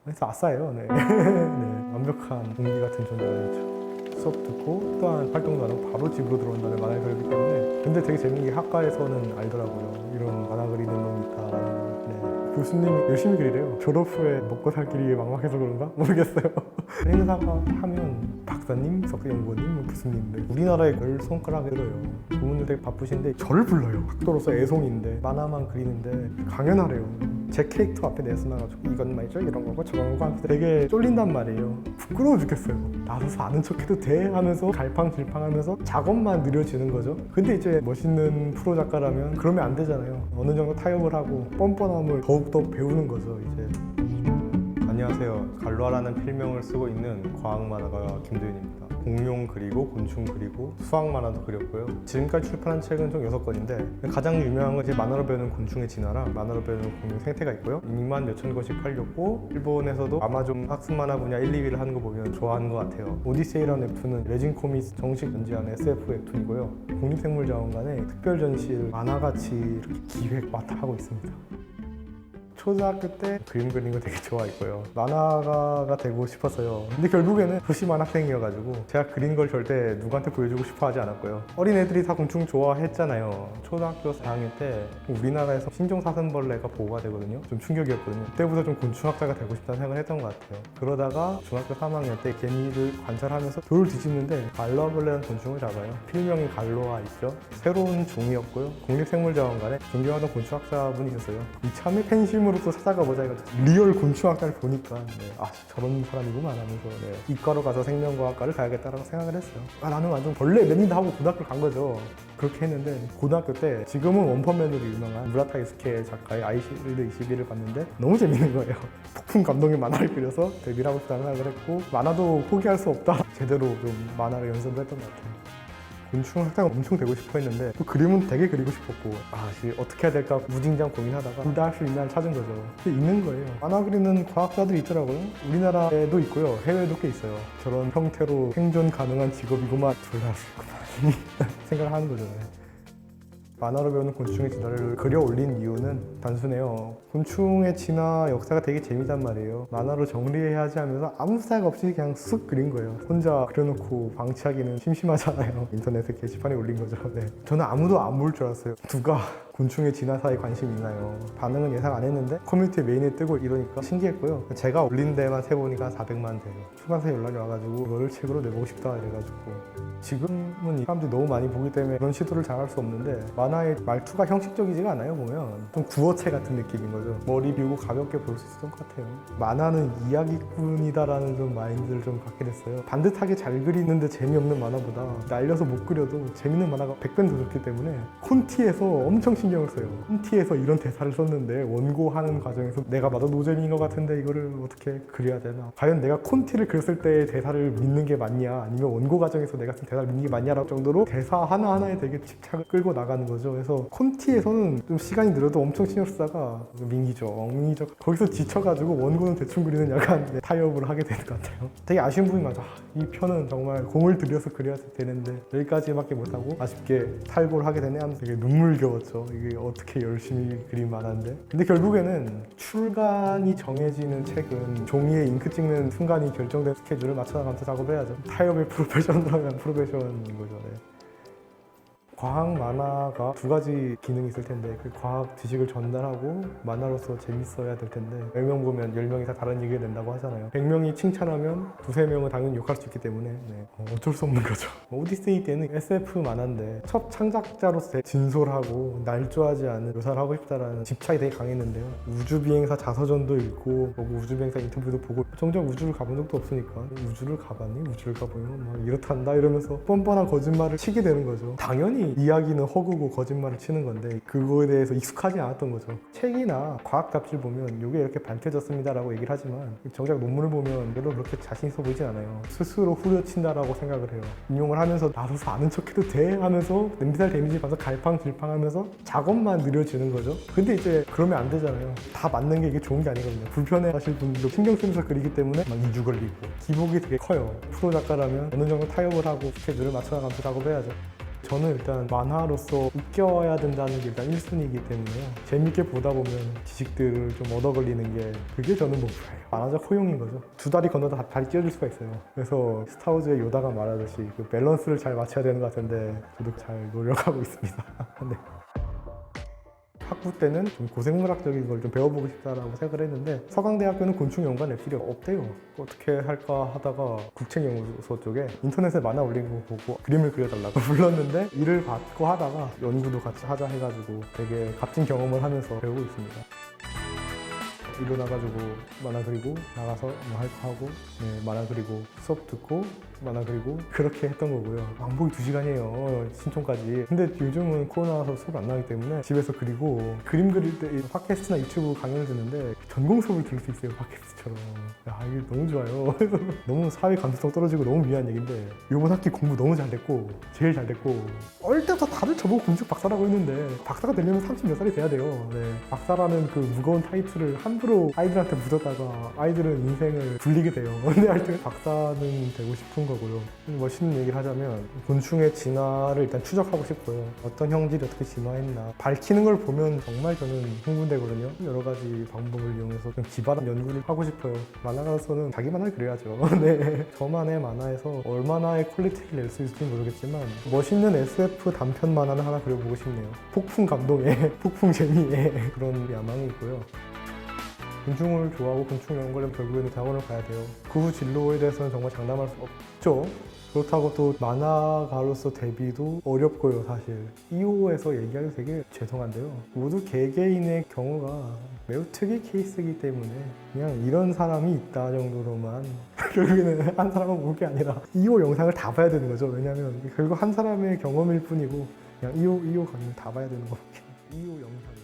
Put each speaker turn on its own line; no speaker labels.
그래서 아싸예요. 네. 네. 완벽한 동기 같은 존재죠. 수업 듣고 또한 활동도 안 하고 바로 집으로 들어온다는 만화를 그렸기 때문에. 근데 되게 재밌는 게 학과에서는 알더라고요. 이런 만화 그리는 놈이 있다라는 걸. 네. 교수님이 열심히 그리래요. 졸업 후에 먹고 살 길이 막막해서 그런가? 모르겠어요. 행사가 하면 박사님, 석연구원님, 교수님들 우리나라에 열 손가락에 들어요. 그분들 되게 바쁘신데 저를 불러요. 학도로서 애송인데 만화만 그리는데 강연하래요. 제 캐릭터 앞에 내서나가지고 이건 말이죠 이런 거고 저런 거고 하면서 되게 쫄린단 말이에요. 부끄러워 죽겠어요. 나서서 아는 척해도 돼? 하면서 갈팡질팡하면서 작업만 느려지는 거죠. 근데 이제 멋있는 프로 작가라면 그러면 안 되잖아요. 어느 정도 타협을 하고 뻔뻔함을 더욱더 배우는 거죠. 이제. 안녕하세요. 갈로아라는 필명을 쓰고 있는 과학 만화가 김도윤입니다. 공룡 그리고 곤충 그리고 수학 만화도 그렸고요. 지금까지 출판한 책은 총 6권인데 가장 유명한 건 제 만화로 배우는 곤충의 진화랑 만화로 배우는 공룡 생태가 있고요. 2만 몇천 권씩 팔렸고 일본에서도 아마존 학습 만화 분야 1, 2위를 하는 거 보면 좋아하는 것 같아요. 오디세이라는 웹툰은 레진 코믹스 정식 연재한 SF 웹툰이고요. 국립생물자원관에 특별 전시를 만화같이 이렇게 기획 맡아 하고 있습니다. 초등학교 때 그림 그리는 거 되게 좋아했고요. 만화가가 되고 싶었어요. 근데 결국에는 도시만 학생이어가지고 제가 그린 걸 절대 누구한테 보여주고 싶어 하지 않았고요. 어린애들이 다 곤충 좋아했잖아요. 초등학교 4학년 때 우리나라에서 신종사슴벌레가 보호가 되거든요. 좀 충격이었거든요. 그때부터 좀 곤충학자가 되고 싶다는 생각을 했던 것 같아요. 그러다가 중학교 3학년 때 개미를 관찰하면서 돌을 뒤집는데 갈로아벌레라는 곤충을 잡아요. 필명이 갈로아 있죠. 새로운 종이었고요. 국립생물자원관에 존경하던 곤충학자분이 있었어요. 이참에 팬심으로 또 찾아가 보자 이거 리얼 곤충학과를 보니까 저런 사람이구만 하면서 이과로 가서 생명과학과를 가야겠다라고 생각을 했어요. 나는 완전 벌레 맨이다 하고 고등학교를 간 거죠. 그렇게 했는데 고등학교 때 지금은 원펀맨으로 유명한 무라타 이스케 작가의 아이실드 21을 봤는데 너무 재밌는 거예요. 폭풍 감동의 만화를 그려서 데뷔를 하고 싶다는 생각을 했고 만화도 포기할 수 없다. 제대로 좀 만화를 연습을 했던 것 같아요. 곤충 학자가 엄청 되고 싶어 했는데 또 그림은 되게 그리고 싶었고 어떻게 해야 될까 무진장 고민하다가 둘 다 할 수 있는 한 찾은 거죠. 있는 거예요. 만화 그리는 과학자들이 있더라고요. 우리나라에도 있고요. 해외에도 꽤 있어요. 저런 형태로 생존 가능한 직업이구만 둘 다 할 수 있구만 생각을 하는 거죠. 만화로 배우는 곤충의 진화를 그려 올린 이유는 단순해요. 곤충의 진화 역사가 되게 재미단 말이에요. 만화로 정리해야 하지 하면서 아무 생각 없이 그냥 쓱 그린 거예요. 혼자 그려놓고 방치하기는 심심하잖아요. 인터넷에 게시판에 올린 거죠. 저는 아무도 안 볼 줄 알았어요. 누가 곤충의 진화사에 관심이 있나요? 반응은 예상 안 했는데 커뮤니티 메인에 뜨고 이러니까 신기했고요. 제가 올린 데만 세보니까 400만 돼요. 출판사에 연락이 와가지고 이거를 책으로 내보고 싶다 이래가지고 지금은 사람들이 너무 많이 보기 때문에 그런 시도를 잘 할 수 없는데 만화의 말투가 형식적이지가 않아요. 보면 좀 구어체 같은 느낌인 거죠. 머리 비우고 가볍게 볼 수 있었던 것 같아요. 만화는 이야기꾼이다라는 좀 마인드를 좀 갖게 됐어요. 반듯하게 잘 그리는데 재미없는 만화보다 날려서 못 그려도 재밌는 만화가 100배는 더 좋기 때문에 콘티에서 엄청 신경을 써요. 콘티에서 이런 대사를 썼는데 원고하는 과정에서 내가 봐도 노잼인 것 같은데 이거를 어떻게 그려야 되나? 과연 내가 콘티를 그렸을 때 대사를 믿는 게 맞냐? 아니면 원고 과정에서 내가 쓴 대사를 믿는 게 맞냐라는 정도로 대사 하나하나에 되게 집착을 끌고 나가는 거죠. 그래서 콘티에서는 좀 시간이 늘어도 엄청 신경 쓰다가 민기죠. 거기서 지쳐가지고 원고는 대충 그리는 약간 타협을 하게 되는 것 같아요. 되게 아쉬운 부분이 많아. 이 편은 정말 공을 들여서 그려야 되는데 여기까지밖에 못하고 아쉽게 탈고를 하게 되네 하면서 되게 눈물겨웠죠. 이게 어떻게 열심히 그린 만화인데. 근데 결국에는 출간이 정해지는 책은 종이에 잉크 찍는 순간이 결정된 스케줄을 맞춰나가면서 작업을 해야죠. 타협의 프로페셔널한 프로페셔널인 거죠. 과학 만화가 두 가지 기능이 있을 텐데 그 과학 지식을 전달하고 만화로서 재밌어야 될 텐데 10명 보면 10명이 다 다른 얘기가 된다고 하잖아요. 100명이 칭찬하면 두세 명은 당연히 욕할 수 있기 때문에 어쩔 수 없는 거죠. 오디세이 때는 SF 만화인데 첫 창작자로서 진솔하고 날조하지 않은 묘사를 하고 싶다라는 집착이 되게 강했는데요. 우주비행사 자서전도 읽고 우주비행사 인터뷰도 보고 정작 우주를 가본 적도 없으니까 우주를 가봤니? 우주를 가보면 막 이렇단다 이러면서 뻔뻔한 거짓말을 치게 되는 거죠. 당연히 이야기는 허구고 거짓말을 치는 건데 그거에 대해서 익숙하지 않았던 거죠. 책이나 과학 잡지를 보면 이게 이렇게 밝혀졌습니다 라고 얘기를 하지만 정작 논문을 보면 별로 그렇게 자신 있어 보이진 않아요. 스스로 후려친다라고 생각을 해요. 인용을 하면서 나서서 아는 척해도 돼? 하면서 냄새날 데미지 봐서 갈팡질팡하면서 작업만 느려지는 거죠. 근데 이제 그러면 안 되잖아요. 다 맞는 게 이게 좋은 게 아니거든요. 불편해 하실 분들도 신경 쓰면서 그리기 때문에 막 2주 걸리고 기복이 되게 커요. 프로 작가라면 어느 정도 타협을 하고 스케줄을 맞춰나가면서 작업을 해야죠. 저는 일단 만화로서 웃겨야 된다는 게 일단 1순위이기 때문에요. 재밌게 보다 보면 지식들을 좀 얻어 걸리는 게 그게 저는 목표예요. 만화적 포용인 거죠. 두 다리 건너다 다리 찢어질 수가 있어요. 그래서 스타워즈의 요다가 말하듯이 그 밸런스를 잘 맞춰야 되는 것 같은데 저도 잘 노력하고 있습니다. 네. 학부 때는 좀 고생물학적인 걸 좀 배워보고 싶다라고 생각을 했는데 서강대학교는 곤충연구원 랩실이 없대요. 어떻게 할까 하다가 국책연구소 쪽에 인터넷에 만화 올린 거 보고 그림을 그려달라고 불렀는데 일을 받고 하다가 연구도 같이 하자 해가지고 되게 값진 경험을 하면서 배우고 있습니다. 일어나가지고 만화 그리고 나가서 뭐 할 거 하고 만화 그리고 수업 듣고 만화 그리고 그렇게 했던 거고요. 왕복이 2시간이에요 신촌까지. 근데 요즘은 코로나라서 수업 안 나기 때문에 집에서 그리고 그림 그릴 때 팟캐스트나 유튜브 강연을 듣는데 전공 수업을 들을 수 있어요. 팟캐스트처럼. 야 이게 너무 좋아요. 너무 사회 감수성 떨어지고 너무 미안한 얘기인데 이번 학기 공부 너무 잘 됐고 제일 잘 됐고 어릴 때부터 다들 저보고 건축 박사라고 했는데 박사가 되려면 30 몇 살이 돼야 돼요. 박사라는 그 무거운 타이틀을 함부로 아이들한테 묻었다가 아이들은 인생을 불리게 돼요. 근데 하여튼 박사는 되고 싶은 거고요. 멋있는 얘기를 하자면 곤충의 진화를 일단 추적하고 싶고요. 어떤 형질이 어떻게 진화했나 밝히는 걸 보면 정말 저는 흥분되거든요. 여러 가지 방법을 이용해서 좀 기발한 연구를 하고 싶어요. 만화가로서는 자기 만화를 그려야죠. 네. 저만의 만화에서 얼마나의 퀄리티를 낼 수 있을지 모르겠지만 멋있는 SF 단편 만화는 하나 그려보고 싶네요. 폭풍 감동에 폭풍 재미에 그런 야망이 있고요. 곤충을 좋아하고 곤충 연구를 결국에는 대학원을 가야 돼요. 그 후 진로에 대해서는 정말 장담할 수 없죠. 그렇다고 또 만화가로서 데뷔도 어렵고요, 사실. 2호에서 얘기하기 되게 죄송한데요. 모두 개개인의 경우가 매우 특이 케이스이기 때문에 그냥 이런 사람이 있다 정도로만 결국에는 한 사람은 볼 게 아니라 2호 영상을 다 봐야 되는 거죠. 왜냐면 결국 한 사람의 경험일 뿐이고 그냥 2호 강의를 다 봐야 되는 거거든요. 2호 영상.